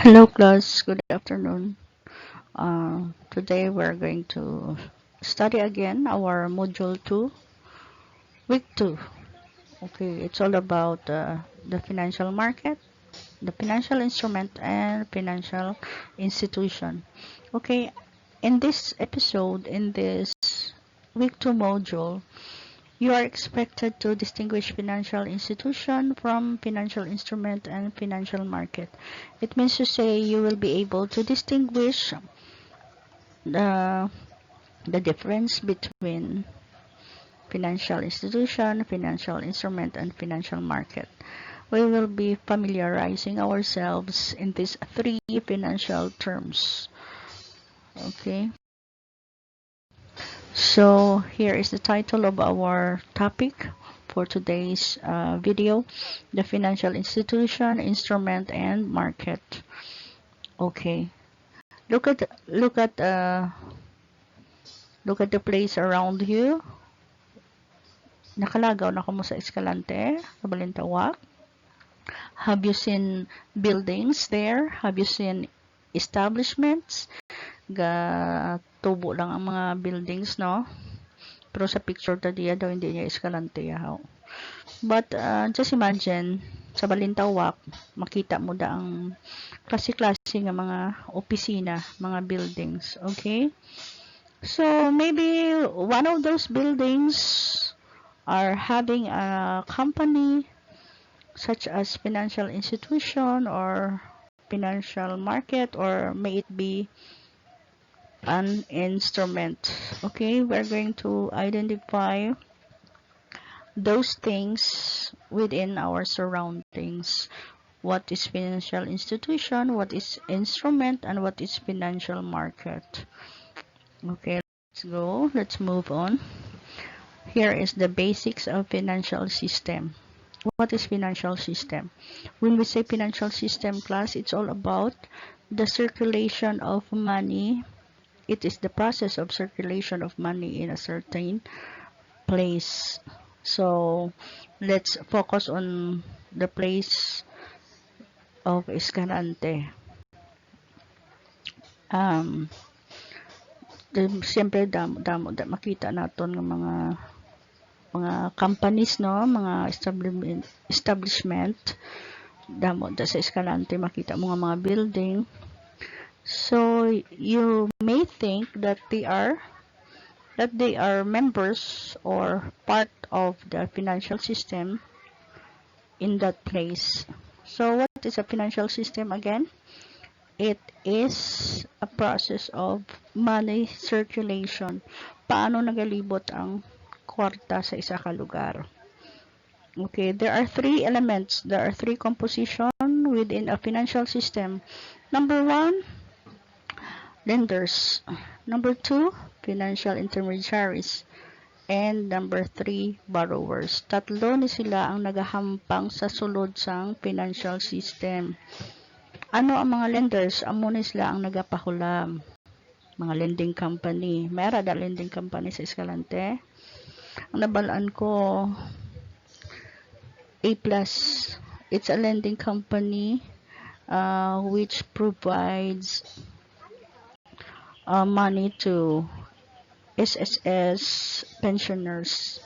Hello class, good afternoon. Today we're going to study again our module 2, week 2. Okay, it's all about the financial market, the financial instrument, and financial institution. Okay, in this episode, in this week 2 module, you are expected to distinguish financial institution from financial instrument and financial market. It means to say you will be able to distinguish the difference between financial institution, financial instrument, and financial market. We will be familiarizing ourselves in these three financial terms. Okay. So here is the title of our topic for today's video: the financial institution, instrument, and market. Okay. Look at the place around you. Nakalagaw na ko mo sa Escalante, sa Balintawak. Have you seen buildings there? Have you seen establishments? Tubo lang ang mga buildings, no? Pero sa picture tadiya daw hindi niya Escalante yaw. But just imagine, sa Balintawak, makita mo da ang klase-klase nga mga opisina, mga buildings, okay? So maybe one of those buildings are having a company such as financial institution or financial market, or may it be an instrument. Okay, we're going to identify those things within our surroundings. What is financial institution, what is instrument, and what is financial market. Okay, let's move on. Here is the basics of financial system. What is financial system? When we say financial system, class, it's all about the circulation of money. It is the process of circulation of money in a certain place. So let's focus on the place of Escalante. Siyempre makita naton ng mga companies, no, mga establishment damo da sa Escalante, makita mo nga mga building. So you may think that they are members or part of the financial system in that place. So what is a financial system again? It is a process of money circulation. Paano nagalibot ang kwarta sa isa ka lugar? Okay, there are three elements. There are three composition within a financial system. Number 1, lenders. Number 2, financial intermediaries. And number 3, borrowers. Tatlo ni sila ang nagahampang sa sulod sang financial system. Ano ang mga lenders? Amo ni sila ang nagapahulam. Mga lending company. Mayroon da lending company sa Escalante. Ang nabalaan ko, A+. It's a lending company which provides money to SSS pensioners.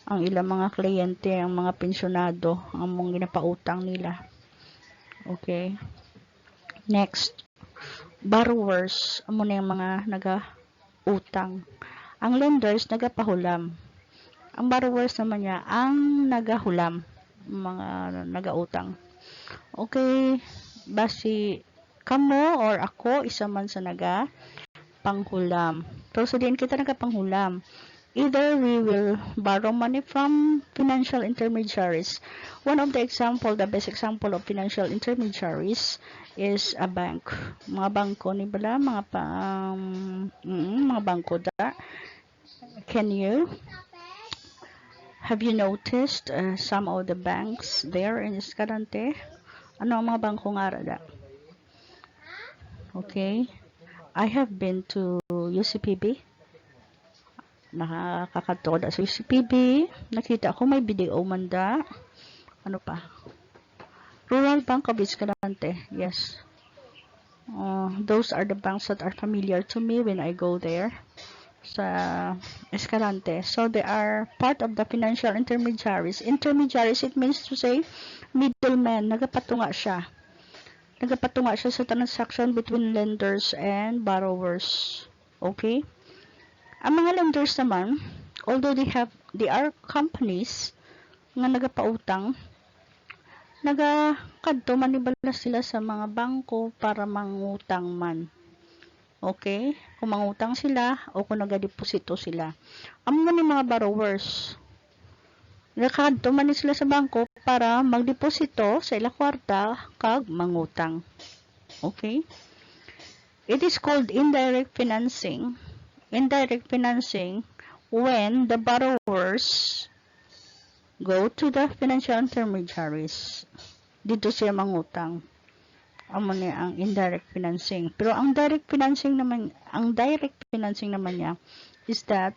Ang ilang mga kliyente, ang mga pensionado, ang mga ginapautang nila. Okay. Next, borrowers, amo na yung mga naga-utang. Ang lenders, nagapahulam. Ang borrowers naman niya, ang nagahulam, mga naga-utang. Okay, basi kamo or ako, isa man sa panghulam. Pero sa diin kita nagapanghulam. Either we will borrow money from financial intermediaries. One of the best example of financial intermediaries is a bank. Mga bangko ni bala, mga bangko da. Have you noticed some of the banks there in Escalante? Ano ang mga bangko nga da? Okay. I have been to UCPB. Nakakatuwa da sa UCPB. Nakita ko may video man da. Ano pa? Rural Bank of Escalante. Yes. Those are the banks that are familiar to me when I go there sa Escalante. So they are part of the financial intermediaries. Intermediaries, it means to say middleman. Nagapatunga siya. Nagapatunga siya sa transaction between lenders and borrowers. Okay? Ang mga lenders naman, although they are companies nga nagapautang, nagakadto manibala sila sa mga bangko para mangutang man. Okay? Kung mangutang sila o kung nagadeposito sila. Ang mga borrowers, nakadto man sila sa bangko para magdeposito sa ila kwarta kag mangutang. Okay? It is called indirect financing. Indirect financing when the borrowers go to the financial intermediaries. Dito siya mangutang. Amo ni ang indirect financing. Pero ang direct financing naman niya is that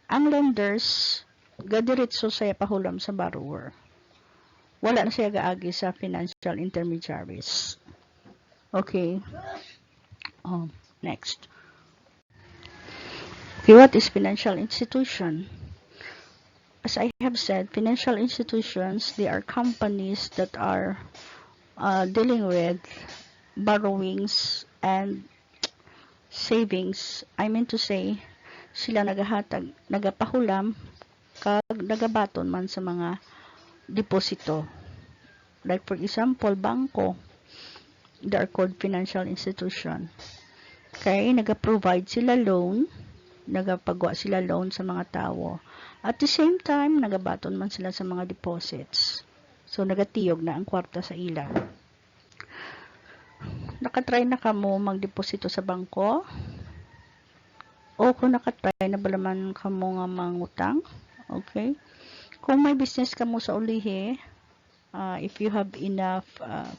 ang lenders gadiretso siya pahulam sa borrower. Wala na siya gaagi sa financial intermediaries. Okay. Next. Okay, what is financial institution? As I have said, financial institutions, they are companies that are dealing with borrowings and savings. I mean to say, sila nagapahulam, kag nagabaton man sa mga deposito. Like for example, bangko, they are called financial institution. Kaya nagaprovide sila loan, nagapagwa sila loan sa mga tao. At the same time, nagabaton man sila sa mga deposits. So, nagatiyog na ang kwarta sa ila. Nakatry na ka mo magdeposito sa bangko? O kung nakatry na balaman ka mo nga mangutang? Okay? Kung may business ka mo sa ulihi, if you have enough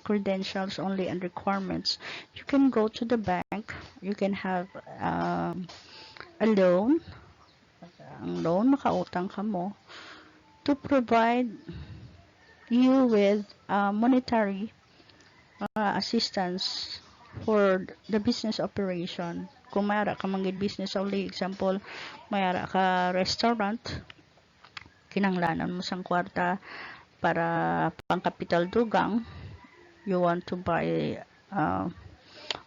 credentials only and requirements, you can go to the bank. You can have a loan. Ang loan, makautang ka mo to provide you with monetary assistance for the business operation. Kung mayara ka manggid business only, example, mayara ka restaurant, kinanglanan mo sang kwarta para pangkapital dugang, you want to buy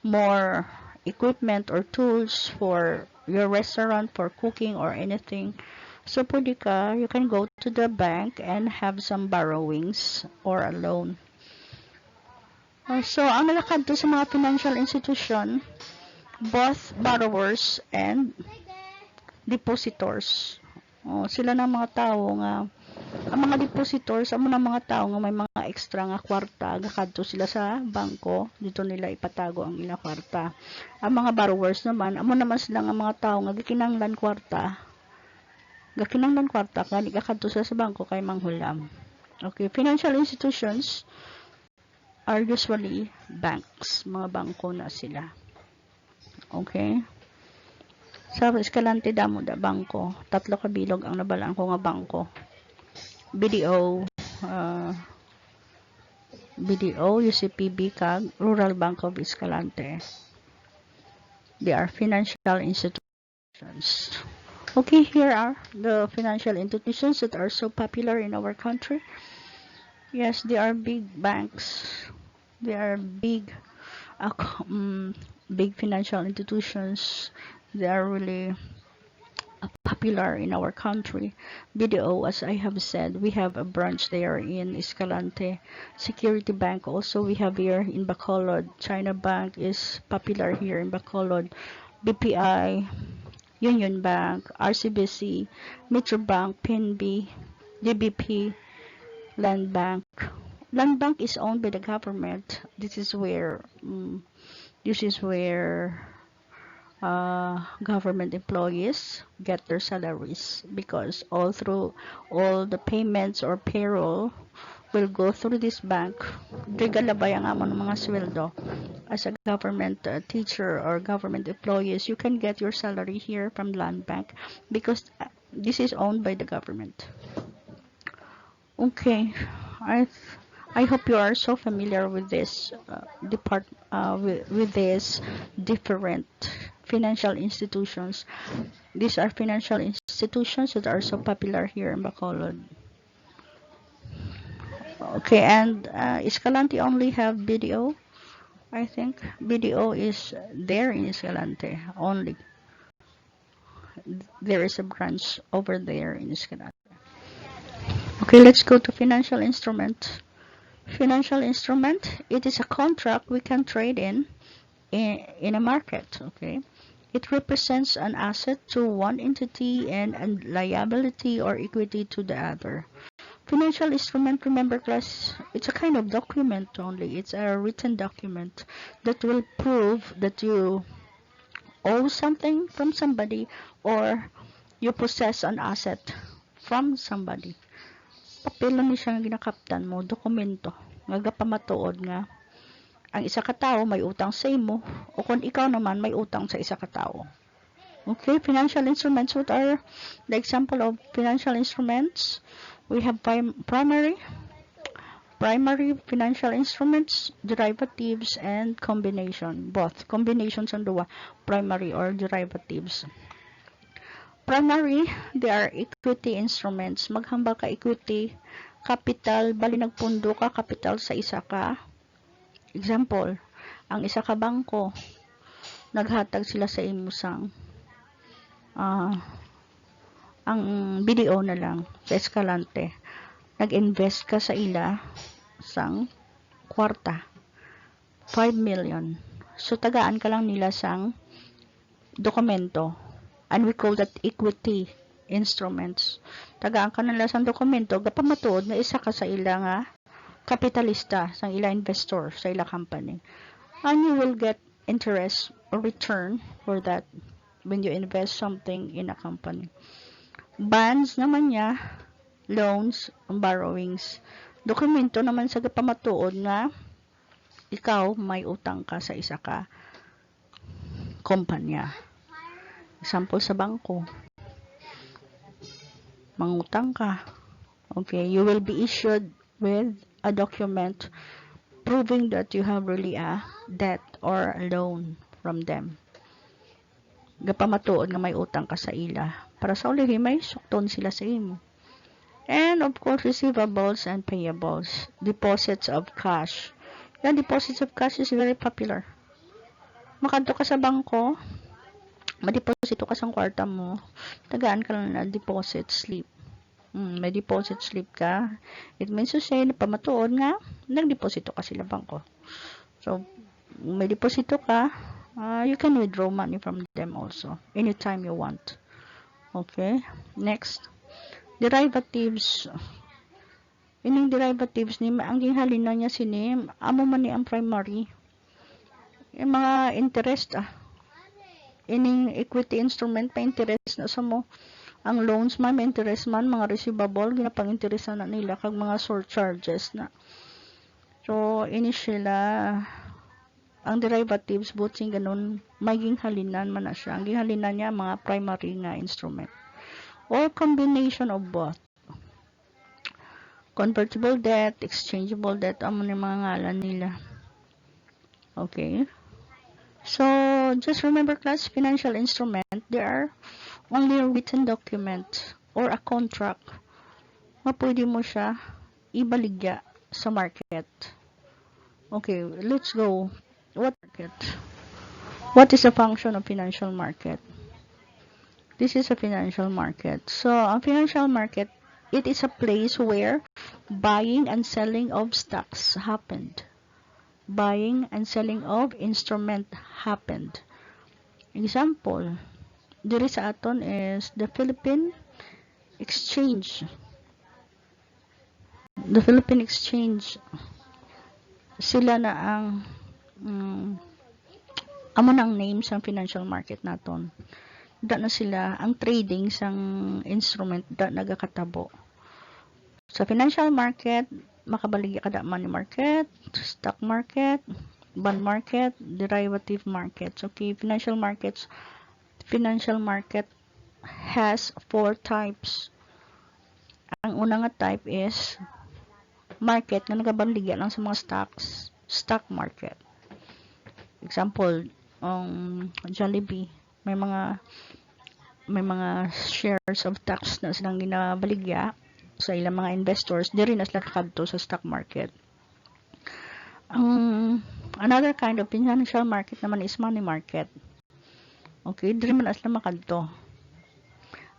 more equipment or tools for your restaurant for cooking or anything. So, pwede ka, you can go to the bank and have some borrowings or a loan. So, ang nalakad to sa mga financial institution, both borrowers and depositors. Sila ng mga tao nga, ang mga depositors, ang mga tao nga may mga extra nga kwarta, gakadto sila sa bangko, dito nila ipatago ang ilang kwarta. Ang mga borrowers naman, amo naman sila nga mga tao nga gikinanglan kwarta, kani gakadto sila sa bangko kay manghulam. Okay, financial institutions are usually banks, mga bangko na sila. Okay? Sa Escalante damo da bangko, 3 ka bilog ang nabalaan ko nga bangko. BDO, UCPB, kag Rural Bank of Escalante. They are financial institutions. Okay, here are the financial institutions that are so popular in our country. Yes, they are big banks. They are big financial institutions. They are really popular in our country. BDO, as I have said, we have a branch there in Escalante. Security Bank also we have here in Bacolod. China Bank is popular here in Bacolod. BPI, Union Bank, RCBC, Metro Bank, PNB, DBP, Land Bank. Land Bank is owned by the government. This is where government employees get their salaries, because all the payments or payroll will go through this bank. Regalabay ang amon mga sweldo. As a government teacher or government employees, you can get your salary here from Land Bank because this is owned by the government. Okay, I hope you are so familiar with this with this different financial institutions. These are financial institutions that are so popular here in Bacolod. Okay, and Escalante only have BDO. I think BDO is there in Escalante only. There is a branch over there in Escalante. Okay, let's go to financial instrument. Financial instrument, it is a contract we can trade in a market. Okay, it represents an asset to one entity and a liability or equity to the other. Financial instrument, remember class, it's a kind of document only. It's a written document that will prove that you owe something from somebody or you possess an asset from somebody. Papel ni siya nga ginakaptan mo, dokumento, nga gapamatuod nga ang isa ka tawo may utang sa imo o kung ikaw naman may utang sa isa ka tawo. Okay, financial instruments. What are the example of financial instruments? We have primary financial instruments, derivatives, and combination. Both combinations on duwa, primary or derivatives. Primary, they are equity instruments. Maghambal ka equity, capital, bali nagpundo ka capital sa isa ka. Example, ang isa ka bangko, naghatag sila sa imo sang ang BDO na lang sa Escalante. Nag-invest ka sa ila sang kwarta, 5 million. So tagaan ka lang nila sang dokumento, and we call that equity instruments. Tagaan ka nila sang dokumento gapamatuod na isa ka sa ila nga kapitalista sang ila investor sa ila company, and you will get interest or return for that when you invest something in a company. Bonds naman niya, loans, borrowings. Dokumento naman sa gapamatuod nga ikaw may utang ka sa isa ka kumpanya. Example sa bangko, mangutang ka. Okay, you will be issued with a document proving that you have really a debt or a loan from them. Gapamatuod nga may utang ka sa ila para sa ulihi may sukton sila sa imo. And of course, receivables and payables, deposits of cash. Yan, deposits of cash is very popular. Makadto ka sa bangko, madeposito ka sa kwarta mo, tagaan ka lang na deposit slip. May deposit slip ka. It means to say, napamatuod nga, nagdeposito ka sila bangko. So, may deposito ka, you can withdraw money from them also, anytime you want. Okay, next. Derivatives. Ining derivatives ni ang ginhalina niya sinim amo man ni ang primary. Yung mga interest ining equity instrument pa interest na sa mo. Ang loans man may interest man, mga receivable ginapang interest na nila kag mga surcharges na. So ini sila ang derivatives buting ganun may ginhalinan man na siya. Ang ginhalinan niya mga primary nga instrument or combination of both. Convertible debt, exchangeable debt, amo ni mga ngalan nila. Okay. So, just remember class, financial instrument, they are only a written document or a contract. Mapwede mo siya ibaligya sa market. Okay, let's go. What market? What is the function of financial market? This is a financial market. So, a financial market, it is a place where buying and selling of stocks happened. Buying and selling of instrument happened. Example, diri sa aton is the Philippine Exchange. The Philippine Exchange, sila na ang amo nang name sa financial market naton. Da na sila ang trading sang instrument da nagakatabo. Sa financial market, makabaligya kada money market, stock market, bond market, derivative markets. Okay, financial market has 4 types. Ang una nga type is market nga nagabaligya lang sa mga stock market. Example, Jollibee, may mga shares of stocks na silang ginabaligya sa ilang mga investors, diri na sila kadto sa stock market. Another kind of financial market naman is money market. Okay, diri man sila makadto.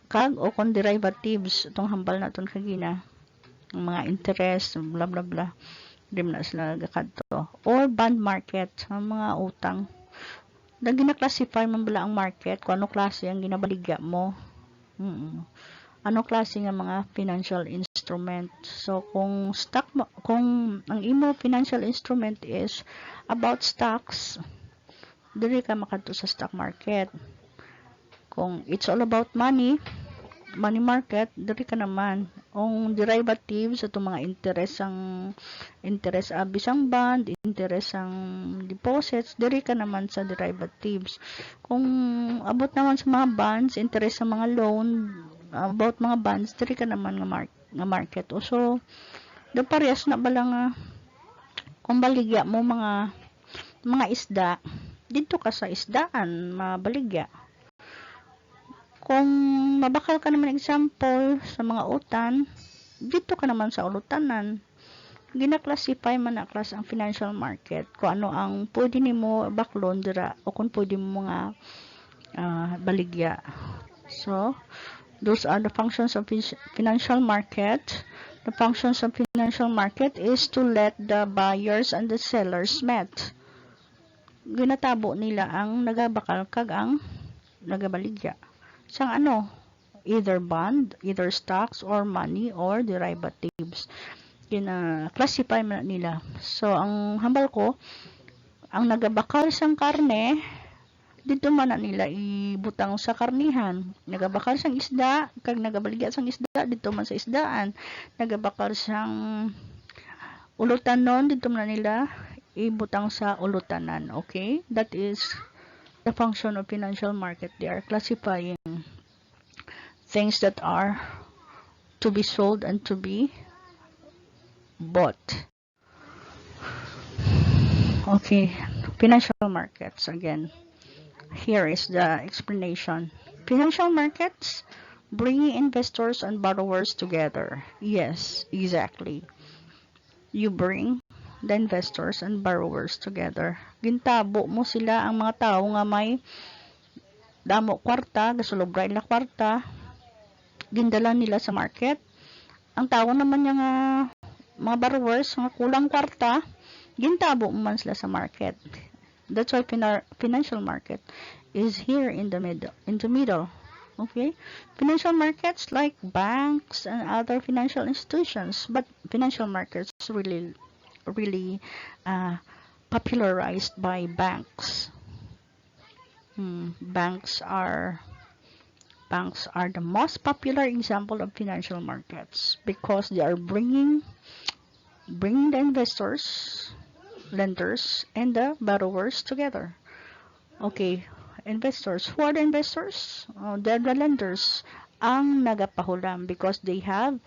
Kag o kon derivatives, itong hambal naton kagina, mga interest, blah blah blah, diri man sila kadto. Or bond market, ang mga utang. Na gina-classify man bala ang market kung ano klase ang ginabaligya mo. Ano klase nga mga financial instrument. So kung ang imo financial instrument is about stocks, diri ka makadto sa stock market. Kung it's all about money market, diri ka naman. Ang derivatives, itong mga interest abisang bond, interest ang deposits, diri ka naman sa derivatives. Kung abot naman sa mga bonds, interest sa mga loan, about mga bonds, diri ka naman nga market. So, do parehas na bala nga kung baligya mo mga isda, dito ka sa isdaan mabaligya. Kung mabakal ka naman example sa mga utan, dito ka naman sa ulutanan. Gina-classify man na class ang financial market kung ano ang pwede nimo baklon dira o kung pwede mo nga baligya. So, those are the functions of financial market. The functions of financial market is to let the buyers and the sellers meet. Ginatabo nila ang nagabakal kag ang nagabaligya. Sang ano? Either bond, either stocks, or money, or derivatives. Classify man nila. So, ang hambal ko, ang nagabakal sang karne, dito man na nila ibutang sa karnihan. Nagabakal sang isda, kag nagabaligya sang isda, dito man sa isdaan. Nagabakal sang ulutanon, dito man na nila ibutang sa ulutanan. Okay? That is the function of financial market. They are classifying things that are to be sold and to be bought. Okay, financial markets again. Here is the explanation. Financial markets bringing investors and borrowers together. Yes, exactly. You bring the investors and borrowers together. Gintabo mo sila ang mga tao nga may damo kwarta, gasulobra ila kwarta, gindala nila sa market. Ang tao naman nga mga borrowers nga kulang kwarta, gintabo man sila sa market. That's why financial market is here in the middle. Okay? Financial markets like banks and other financial institutions, but financial markets really popularized by banks. Banks are the most popular example of financial markets because they are bringing the investors, lenders, and the borrowers together. Okay, investors. Who are the investors? They're the lenders. Ang nagapahulam because they have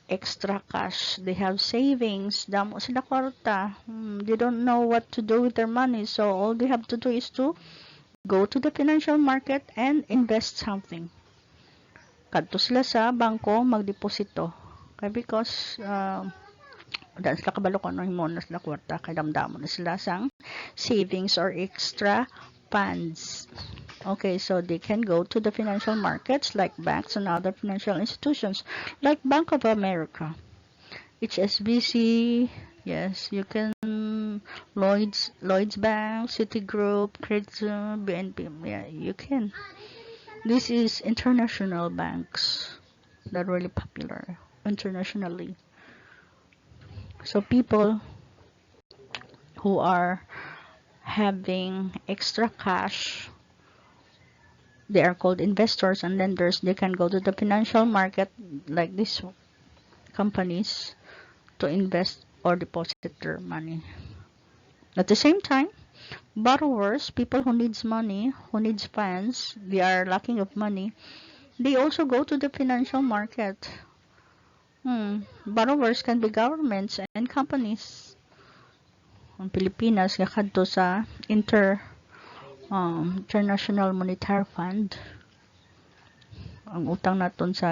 extra cash. They have savings. Damo sila kwarta. They don't know what to do with their money. So all they have to do is to go to the financial market and invest something. Kadto sila sa bangko magdeposito. Kaya because dahil sila kabalo kung ano himo na sila kwarta, kaya damdamo na sila sang savings or extra funds. Okay, so they can go to the financial markets like banks and other financial institutions like Bank of America, HSBC, yes, you can Lloyd's Bank, Citigroup, Credit Suisse, BNP, yeah, you can. This is international banks that are really popular internationally. So people who are having extra cash, they are called investors and lenders. They can go to the financial market like these companies to invest or deposit their money. At the same time, borrowers, people who needs money, who needs funds, they are lacking of money, they also go to the financial market. Borrowers can be governments and companies. Ang Pilipinas kadto sa International Monetary Fund. Ang utang naton sa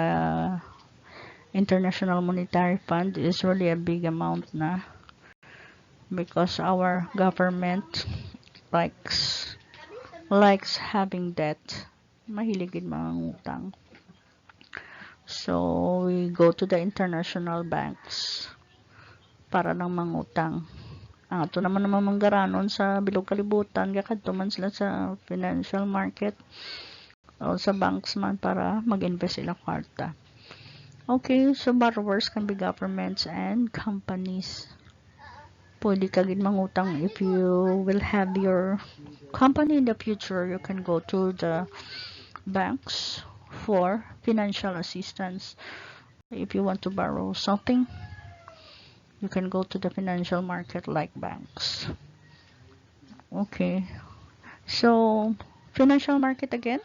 International Monetary Fund is really a big amount na, because our government likes having debt. Mahilig gid mga utang. So we go to the international banks para lang mangutang. Ang ato naman manggaranon sa bilog kalibutan, kadto man sila sa financial market o sa banks man para mag-invest sila kwarta. Okay, so borrowers can be governments and companies. Pwede ka gid mangutang if you will have your company in the future. You can go to the banks for financial assistance. If you want to borrow something, you can go to the financial market like banks. Okay, so financial market again,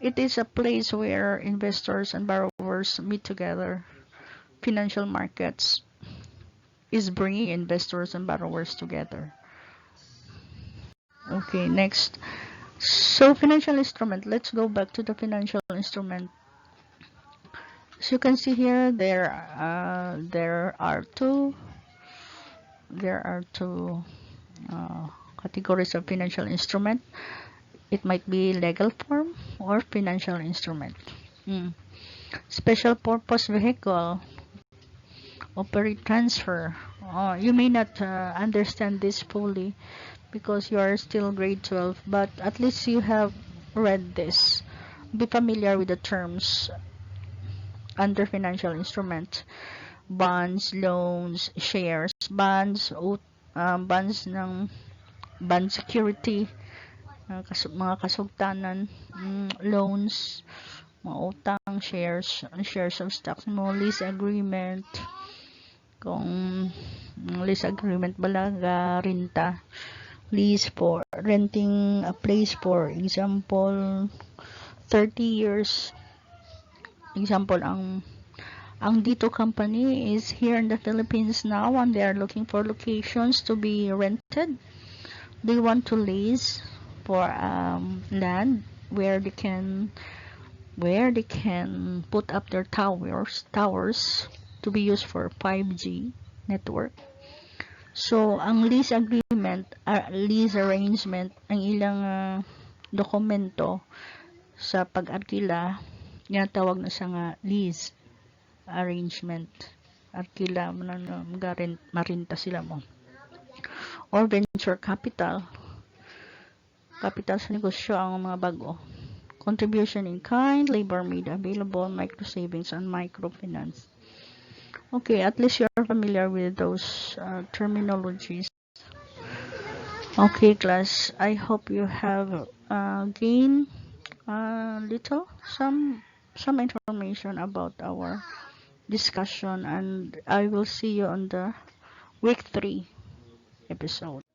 it is a place where investors and borrowers meet together. Financial markets is bringing investors and borrowers together. Okay, next. So financial instrument, let's go back to the financial instrument. As you can see here, there are two categories of financial instrument. It might be legal form or financial instrument. Special purpose vehicle, operate transfer. You may not understand this fully because you are still grade 12, but at least you have read this. Be familiar with the terms under financial instrument: bonds, loans, shares, bonds ng bond security, mga kasugtanan, loans, mga utang, shares of stocks mo, lease agreement, kung lease agreement balaga, renta, lease for renting a place, for example 30 years. Example, ang Dito company is here in the Philippines now, and they are looking for locations to be rented. They want to lease for land where they can put up their towers to be used for 5G network. So ang lease agreement, lease arrangement, ang ilang dokumento sa pag-arkila, tawag na siya nga lease arrangement. Arkila marinta sila mo. Or venture capital sa negosyo ang mga bago. Contribution in kind, labor made available, micro savings, and microfinance. Okay, at least you're familiar with those terminologies. Okay, class, I hope you have gained some information about our discussion, and I will see you on the week 3 episode.